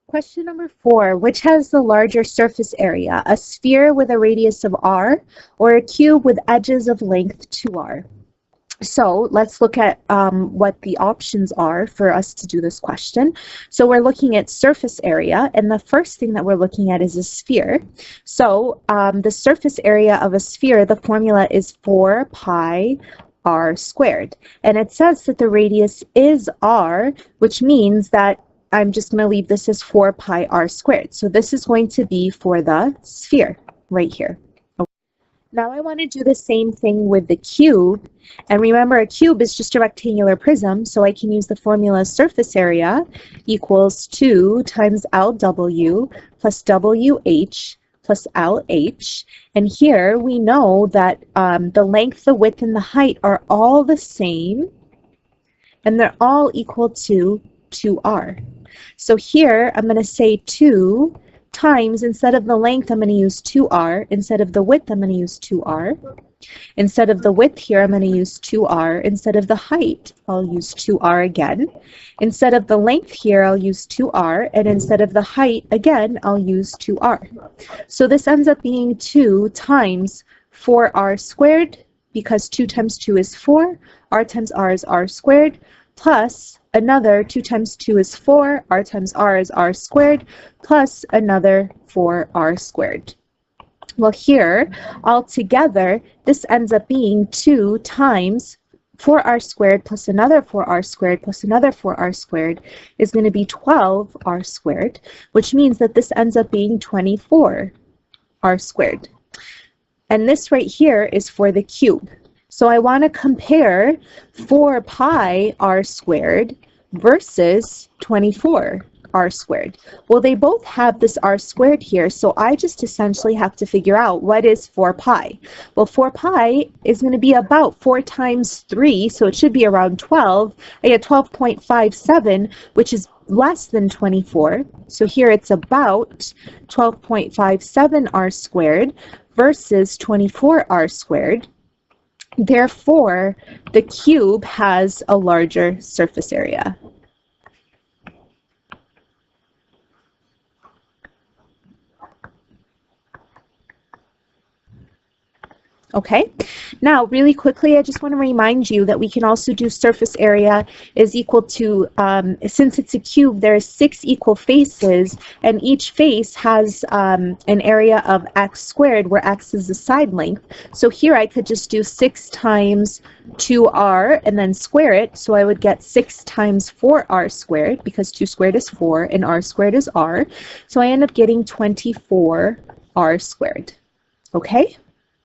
Question number 4, which has the larger surface area, a sphere with a radius of r or a cube with edges of length 2r? So let's look at what the options are for us to do this question. So we're looking at surface area, and the first thing that we're looking at is a sphere. So the surface area of a sphere, the formula is 4 pi r squared. And it says that the radius is r, which means that I'm just going to leave this as 4 pi r squared. So this is going to be for the sphere right here. Now I want to do the same thing with the cube. And remember, a cube is just a rectangular prism, so I can use the formula surface area equals 2 times LW plus WH plus LH. And here we know that the length, the width, and the height are all the same, and they're all equal to 2r. So here I'm going to say 2 times, instead of the length, I'm going to use 2r. Instead of the width, I'm going to use 2r. Instead of the width here, I'm going to use 2r. Instead of the height, I'll use 2r again. Instead of the length here, I'll use 2r. And instead of the height, again, I'll use 2r. So this ends up being 2 times 4r squared, because 2 times 2 is 4. R times r is r squared, plus another 2 times 2 is 4, r times r is r squared, plus another 4r squared. Well, here, altogether, this ends up being 2 times 4r squared plus another 4r squared plus another 4r squared is going to be 12r squared, which means that this ends up being 24r squared. And this right here is for the cube. So I want to compare 4 pi r squared versus 24 r squared. Well, they both have this r squared here, so I just essentially have to figure out what is 4 pi. Well, 4 pi is going to be about 4 times 3, so it should be around 12. I get 12.57, which is less than 24. So here it's about 12.57 r squared versus 24 r squared. Therefore, the cube has a larger surface area. Okay, now really quickly, I just want to remind you that we can also do surface area is equal to, since it's a cube, there are 6 equal faces, and each face has an area of x squared, where x is the side length. So here I could just do 6 times 2r and then square it, so I would get 6 times 4r squared, because 2 squared is 4 and r squared is r. So I end up getting 24r squared. Okay?